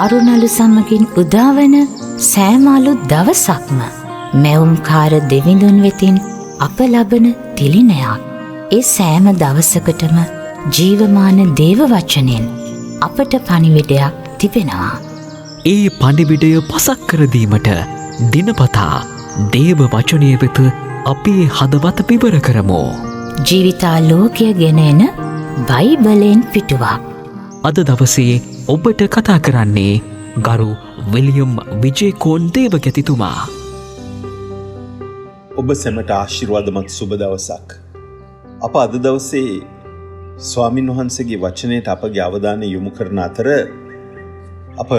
අරුණලු සමගින් උදාවන සෑමාලු දවසක්ම මැවුම්කාර දෙවිඳුන් වෙතින් අප ලබන තිලිනයක්. ඒ සෑම දවසකටම ජීවමාන දේව වචනෙන් අපට පණිවිඩයක් තිබෙනවා. ඒ පණිවිඩය පසක් කරදීමට දිනපතා දේව වචනය වෙත අපේ හදවත පිබර කරමු. ජීවිතාලෝකය ගෙන එන බයිබලෙන් පිටුවක්. අද දවසේ ඔබට කතා කරන්නේ ගරු විලියම් විජේකෝන් දේවගැතිතුමා. ඔබ සැමට ආශිර්වාදමත් සුබ දවසක්. අප අද දවසේ ස්වාමින් වහන්සේගේ වචනයට අපගේ අවධානය යොමු කරන අතර අප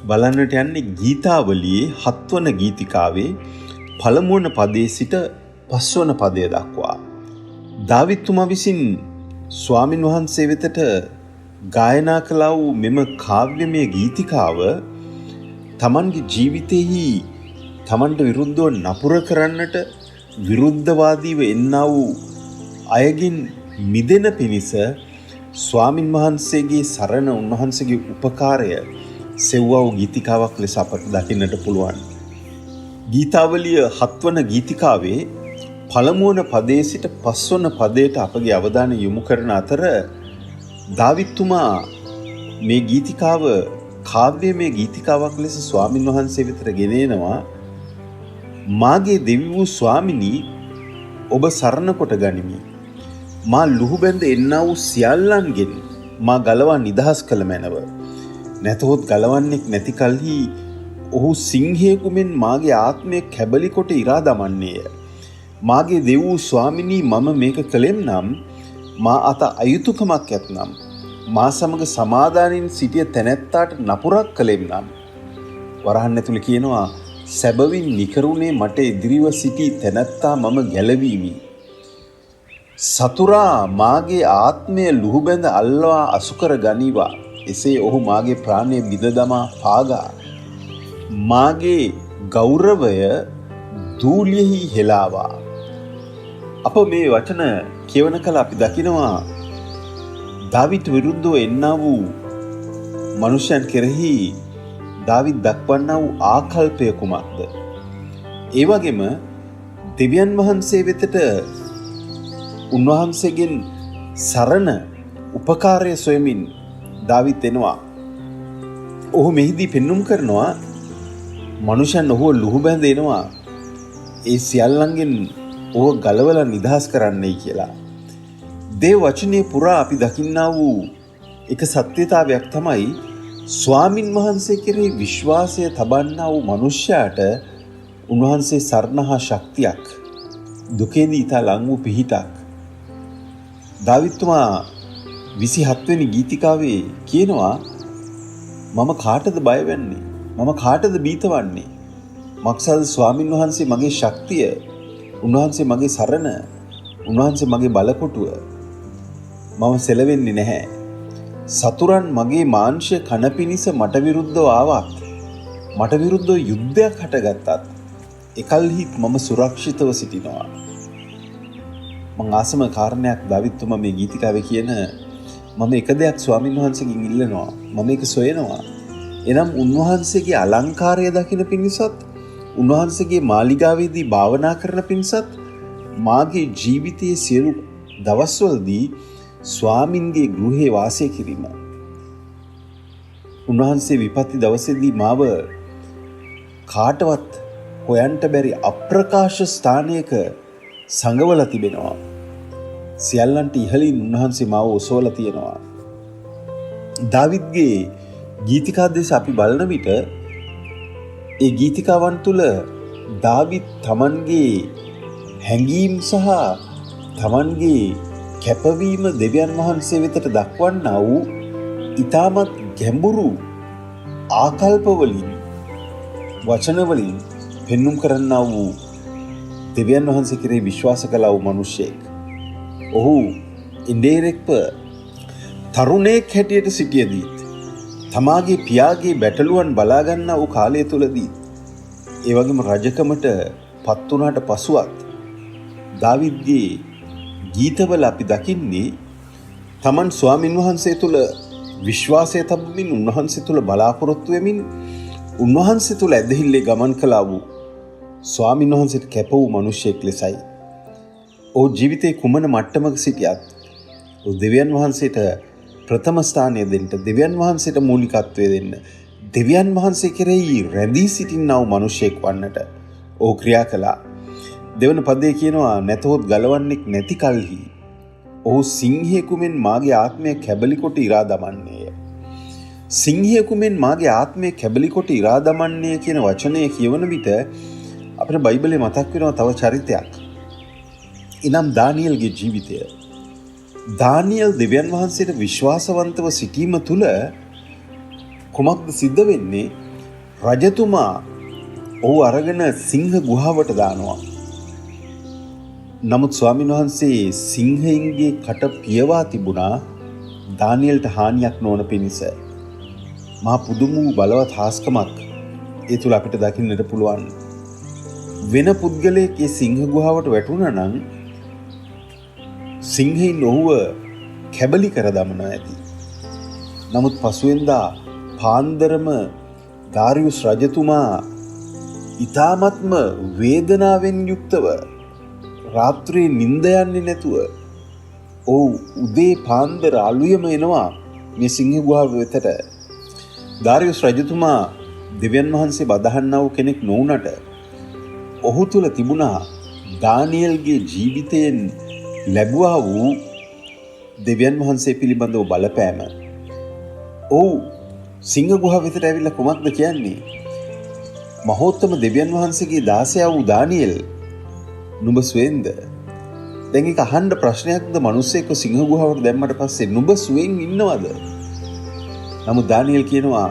බලන්නට යන්නේ ගීතාවලියේ 7 වන ගීතිකාවේ පළමුවන පදයේ සිට 5 වන පදය දක්වා. දාවිත්තුමා විසින් ස්වාමින් වහන්සේ වෙතට ගායනා කළා වූ මෙම කාව්‍යමය ගීතිකාව තමන්ගේ ජීවිතයෙහි තමන්ට විරුද්ධව නපුර කරන්නට විරුද්ධවාදීව එන්නා වූ අයගෙන් මිදෙන පිණිස ස්වාමින් වහන්සේගේ සරණ උන්වහන්සේගේ උපකාරය සෙව්වා වූ ගීතිකාවක් ලෙස අපට දකින්නට පුළුවන්. ගීතාවලිය 7 වන ගීතිකාවේ පළමුවන පදයේ සිට 5 වන පදයට අපගේ අවධානය යොමු කරන අතර දාවිත්තුමා මේ ගීතිකාව කාව්‍යමය ගීතිකාවක් ලෙස ස්වාමින් වහන්සේ වෙතට ගෙනෙනවා. මාගේ දෙවි වූ ස්වාමිනී ඔබ සරණ කොට ගනිමි. මා ලුහුබැඳ එන්නා වූ සියල්ලන්ගෙන් මා ගලවා නිදහස් කළ මැනව. නැතහොත් ගලවන්නෙක් නැති කල්හි ඔහු සිංහයෙකු මෙන් මාගේ ආත්මය කැබලි කොට ඉරා දමන්නේය. මාගේ දෙව් වූ ස්වාමිනී මම මේක කළෙම් නම් මා අත අයුතුකමක් ඇත්නම් මා සමග සමාදානයෙන් සිටිය තැනැත්තාට නපුරක් කළෙම් නම් වරහන් ඇතුළේ කියනවා සැබවින් නිකරුණේ මට ඉදිරිව සිටි තැනැත්තා මම ගැලවීමි. සතුරා මාගේ ආත්මය ලුහුබැඳ අල්වා අසුකර ගනිවා. එසේ ඔහු මාගේ ප්‍රාණය බිඳ දමා පාගා. මාගේ ගෞරවය දූලියෙහි හෙලාවා. අප මේ වචන කියවන කල අපි දකිනවා දාවිත් විරුද්ධව එන්නා වූ මනුෂ්‍යයන් කෙරෙහි දාවිත් දක්වන්නා වූ ආකල්පය කුමක්ද? ඒ වගේම දෙවියන් වහන්සේ වෙතට උන්වහන්සේගෙන් සරණ උපකාරය සොයමින් දාවිත් එනවා. ඔහු මෙහිදී පෙන්눔 කරනවා මනුෂ්‍යයන් ඔහුව ලුහුබැඳ එනවා ඒ සියල්ලන්ගෙන් ඔහු ගලවලා නිදහස් කරන්නයි කියලා. දේව වචනේ පුරා අපි දකින්නා වූ එක සත්‍යතාවයක් තමයි ස්වාමින් වහන්සේ කෙරෙහි විශ්වාසය තබන්නා වූ මනුෂ්‍යයාට උන්වහන්සේ සරණ හා ශක්තියක්, දුකේදී ඊට ලං වූ පිහිටක්. දාවිත්තුමා 27 වෙනි ගීතිකාවේ කියනවා මම කාටද බය වෙන්නේ? මම කාටද බීත වන්නේ? මක්සල් ස්වාමින් වහන්සේ මගේ ශක්තිය, උන්වහන්සේ මගේ සරණ, උන්වහන්සේ මගේ බලකොටුව. මම සෙලවෙන්නේ නැහැ. සතුරන් මගේ මාංශය කන පිණිස මට විරුද්ධව ආවත්, මට විරුද්ධව යුද්ධයක් හටගත්තත් එකල්හි මම සුරක්ෂිතව සිටිනවා. මං ආසම කාරණයක් දාවිත්තුමා මේ ගීතිකාවේ කියන මම එක දෙයක් ස්වාමින් වහන්සේගෙන් ඉල්ලනවා. මම ඒක සොයනවා. එනම් උන්වහන්සේගේ අලංකාරය දකින පිණිසත්, උන්වහන්සේගේ මාලිගාවේදී භාවනා කරන පිණිසත් මාගේ ජීවිතයේ සියලු දවස්වලදී ස්වාමින්ගේ ගෘහේ වාසය කිරීම. උන්වහන්සේ විපත්ති දවසේදී මාව කාටවත් හොයන්ට බැරි අප්‍රකාශ ස්ථානයක සංගවලා තිබෙනවා. සියල්ලන්ට ඉහළින් උන්වහන්සේ මාව ඔසවලා තියෙනවා. දාවිද්ගේ ගීතිකා දෙස අපි බලන විට ඒ ගීතිකාවන් තුළ දාවිත් තමන්ගේ හැඟීම් සහ තමන්ගේ කැපවීම දෙවියන් වහන්සේ වෙතට දක්වන්නා වූ ඊටමත් ගැඹුරු ආකල්පවලින් වචනවලින් පෙන්눔 කරන්නා වූ දෙවියන් වහන්සේ කෙරෙහි විශ්වාස කළා වූ මිනිසෙක්. ඔහු ඉන්ඩිරෙක්ට් තරුණයෙක් හැටියට සිටියදීත් තමාගේ පියාගේ බැටළුවන් බලා ගන්නා වූ කාලය තුලදී ඒ වගේම රජකමට පත් වුණාට පසුවත් දාවිද්ගේ ගීතවල අපි දකින්නේ තමන් ස්වාමින් වහන්සේ තුල විශ්වාසය තබමින් උන්වහන්සේ තුළ බලාපොරොත්තු වෙමින් උන්වහන්සේ තුළ ඇදහිල්ලේ ගමන් කළා වූ ස්වාමීන් වහන්සේට කැප වූ මිනිසෙක් ලෙසයි. ඔහු ජීවිතේ කුමන මට්ටමක සිටියත් දෙවියන් වහන්සේට ප්‍රථම ස්ථානය දෙන්න, දෙවියන් වහන්සේට මූලිකත්වය දෙන්න, දෙවියන් වහන්සේ කෙරෙහි රැඳී සිටිනා වූ මිනිසෙක් වන්නට ඔහු ක්‍රියා කළා. දෙවන පදයේ කියනවා නැතහොත් ගලවන්නෙක් නැති කල්හි ඔහු සිංහයෙකුමෙන් මාගේ ආත්මය කැබලි කොට ඉරා දමන්නේය. සිංහයෙකුමෙන් මාගේ ආත්මය කැබලි කොට ඉරා දමන්නේ කියන වචනය කියවන විට අපිට බයිබලයේ මතක් වෙනවා තව චරිතයක්. එනම් දානියෙල්ගේ ජීවිතය. දානියෙල් දෙවියන් වහන්සේට විශ්වාසවන්තව සිටීම තුළ කුමක්ද සිද්ධ වෙන්නේ? රජතුමා ඔහු අරගෙන සිංහ ගුහාවට දානවා. නමුත් ස්වාමීන් වහන්සේ සිංහයින්ගේ කට පියවා තිබුණා දානියෙල්ට හානියක් නොවන පිණිස. මහා පුදුම වූ බලවත් හාස්කමක් ඒ තුල අපිට දකින්නට පුළුවන්. වෙන පුද්ගලයෙක් ඒ සිංහ ගුහාවට වැටුණා නම් සිංහයින් ඔහුව කැබලි කර දමනවා ඇති. නමුත් පසුවෙන්දා පාන්දරම දාරියුස් රජතුමා ඊ타මත්ම වේදනාවෙන් යුක්තව රාත්‍රියේ නිින්ද යන්නේ නැතුව උදේ පාන්දර අලුයම එනවා මේ සිංහ ගුහාව වෙතට. දාරියුස් රජතුමා දෙවියන් වහන්සේ බදහන්නා වූ කෙනෙක් නොවුනට ඔහු තුල තිබුණා දානියෙල්ගේ ජීවිතයෙන් ලැබුවා වූ දෙවියන් වහන්සේ පිළිබඳව බලපෑම. ඔහු සිංහ ගුහාව වෙතට ඇවිල්ලා කුමක්ද කියන්නේ? මහෝත්තම දෙවියන් වහන්සේගේ දාසයා වූ දානියෙල් නුඹ සුවෙන්ද? දැන් ඒක අහන්න ප්‍රශ්නයක්ද? මිනිස්සෙක්ව සිංහ ගුහාවට දැම්මට පස්සේ නුඹ සුවෙන් ඉන්නවද? නමුත් දානියෙල් කියනවා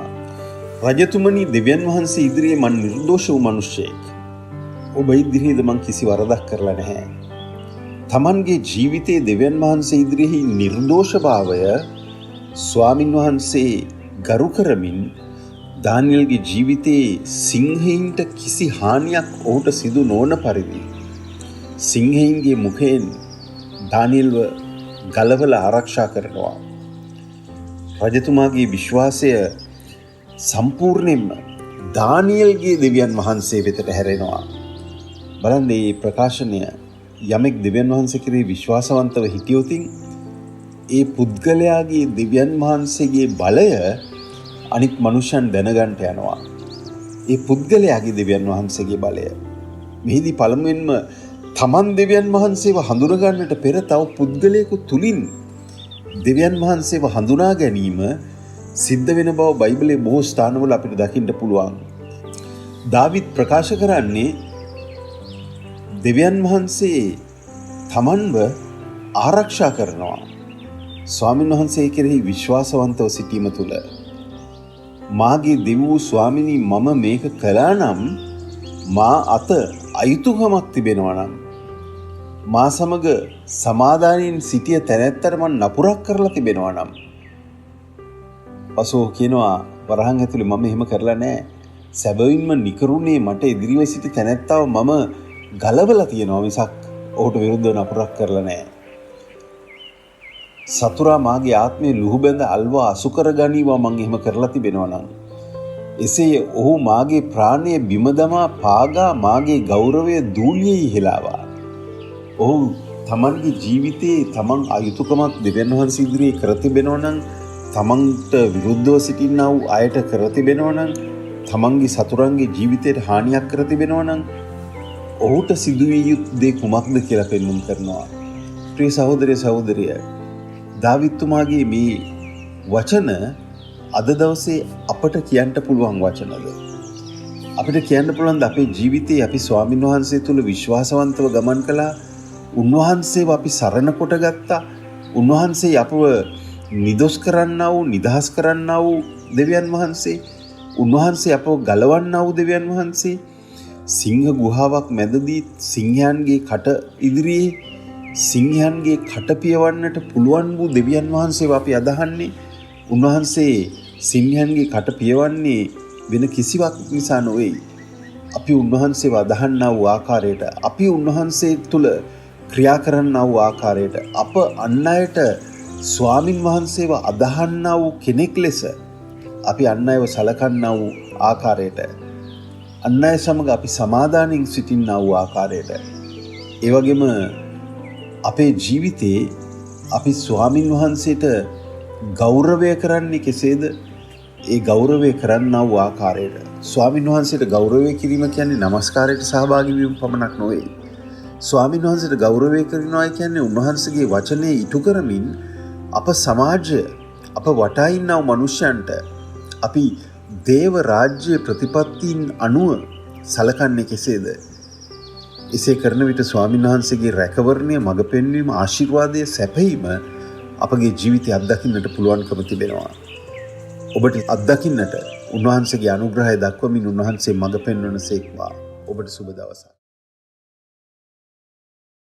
රජතුමනි, දෙවියන් වහන්සේ ඉදිරියේ මම නිර්දෝෂ වූ මිනිසෙක්. ඔබ ඉදිරියේද මම කිසි වරදක් කරලා නැහැ. තමන්ගේ ජීවිතයේ දෙවියන් වහන්සේ ඉදිරියේ නිර්දෝෂභාවය ස්වාමින් වහන්සේ ගරු කරමින් දානියෙල්ගේ ජීවිතයේ සිංහයින්ට කිසි හානියක් ඔහුට සිදු නොවන පරිදි සිංහයින්ගේ මුඛයෙන් දානියෙල්ව ගලවලා ආරක්ෂා කරනවා. රජතුමාගේ විශ්වාසය සම්පූර්ණයෙන්ම දානියෙල්ගේ දෙවියන් වහන්සේ වෙතට හැරෙනවා. බලන්න මේ ප්‍රකාශනය යමෙක් දෙවියන් වහන්සේ කෙරෙහි විශ්වාසවන්තව හිටියොතින් ඒ පුද්ගලයාගේ දෙවියන් වහන්සේගේ බලය අනිත් මනුෂ්‍යයන් දැනගන්නට යනවා. ඒ පුද්ගලයාගේ දෙවියන් වහන්සේගේ බලය. මෙහිදී පළමුවෙන්ම තමන් දෙවියන් වහන්සේව හඳුනගන්නට පෙර තව පුද්ගලයෙකු තුලින් දෙවියන් වහන්සේව හඳුනා ගැනීම සිද්ධ වෙන බව බයිබලයේ බොහෝ ස්ථානවල අපිට දකින්න පුළුවන්. දාවිද් ප්‍රකාශ කරන්නේ දෙවියන් වහන්සේ තමන්ව ආරක්ෂා කරනවා. ස්වාමීන් වහන්සේ කෙරෙහි විශ්වාසවන්තව සිටීම තුළ මාගේ දෙව් ස්වාමිනී මම මේක කළා නම් මා අත අයුතුකමක් තිබෙනවා නම් මා සමග සමාදානයෙන් සිටිය තැනැත්තට මම නපුරක් කරලා තිබෙනවා නම් පසෝ කියනවා වරහන් ඇතුලේ මම එහෙම කරලා නැහැ. සැබවින්ම නිකරුණේ මට ඉදිරිව සිටි තැනැත්තව මම ගලවලා තියෙනවා මිසක් ඔහුට විරුද්ධව නපුරක් කරලා නැහැ. සතුරා මාගේ ආත්මය ලුහුබැඳ අල්වා අසු කර ගනීවා මං එහෙම කරලා තිබෙනවා නම් එසේ ඔහු මාගේ ප්‍රාණය බිම දමා පාගා මාගේ ගෞරවය දූලියෙහි හෙලාවා. ඔහු තමන්ගේ ජීවිතයේ තමන් අයුතුකමක් දෙවියන් වහන්සේ ඉදිරියේ කර තිබෙනවා නම්, තමන්ට විරුද්ධව සිටිනා වූ අයට කර තිබෙනවා නම්, තමන්ගේ සතුරන්ගේ ජීවිතයට හානියක් කර තිබෙනවා නම් ඔහුට සිදුවිය යුතු දේ කුමක්ද කියලා පෙන්වුම් කරනවා. ප්‍රිය සහෝදරය සහෝදරිය, දාවිත්තුමාගේ මේ වචන අද දවසේ අපට කියන්න පුළුවන් වචනද? අපිට කියන්න පුළුවන් අපේ ජීවිතයේ අපි ස්වාමීන් වහන්සේ තුල විශ්වාසවන්තව ගමන් කළා, උන්වහන්සේව අපි සරණ කොට ගත්තා, උන්වහන්සේ අපව නිදොස් කරන්නා වූ, නිදහස් කරන්නා වූ දෙවියන් වහන්සේ, උන්වහන්සේ අපව ගලවන්නා වූ දෙවියන් වහන්සේ, සිංහ ගුහාවක් මැදදී සිංහයන්ගේ කට ඉදිරියේ සිංහයන්ගේ කට පියවන්නට පුළුවන් වූ දෙවියන් වහන්සේව අපි අදහන්නේ. උන්වහන්සේ සිංහයන්ගේ කට පියවන්නේ වෙන කිසිවක් නිසා නොවේ. අපි උන්වහන්සේව අදහන්නා වූ ආකාරයට, අපි උන්වහන්සේ තුල ක්‍රියා කරන්නා වූ ආකාරයට, අප අන් අයට ස්වාමින් වහන්සේව අදහන්නා වූ කෙනෙක් ලෙස අපි අන් අයව සලකන්නා වූ ආකාරයට, අන් අය සමග අපි සමාදානයෙන් සිටින්නා වූ ආකාරයට, ඒ වගේම අපේ ජීවිතේ අපි ස්වාමින් වහන්සේට ගෞරවය කරන්නේ කෙසේද? ඒ ගෞරවය කරන්නා වූ ආකාරයට. ස්වාමින් වහන්සේට ගෞරවය කිරීම කියන්නේ නමස්කාරයට සහභාගී වීම පමණක් නොවේ. ස්වාමින් වහන්සේට ගෞරවය කරනවා කියන්නේ උන්වහන්සේගේ වචනේ ඉටු කරමින් අප සමාජය, අප වටා ඉන්නා මනුෂ්‍යයන්ට අපි දේව රාජ්‍ය ප්‍රතිපත්තීන් අනුව සලකන්නේ කෙසේද? එසේ කරන විට ස්වාමීන් වහන්සේගේ රැකවරණය, මඟ පෙන්වීම, ආශිර්වාදය, සැපයීම අපගේ ජීවිතය අත්දකින්නට පුළුවන්කම තිබෙනවා. ඔබට අත්දකින්නට උන්වහන්සේගේ අනුග්‍රහය දක්වමින් උන්වහන්සේ මඟ පෙන්වන සේක්වා. ඔබට සුබ දවසක්.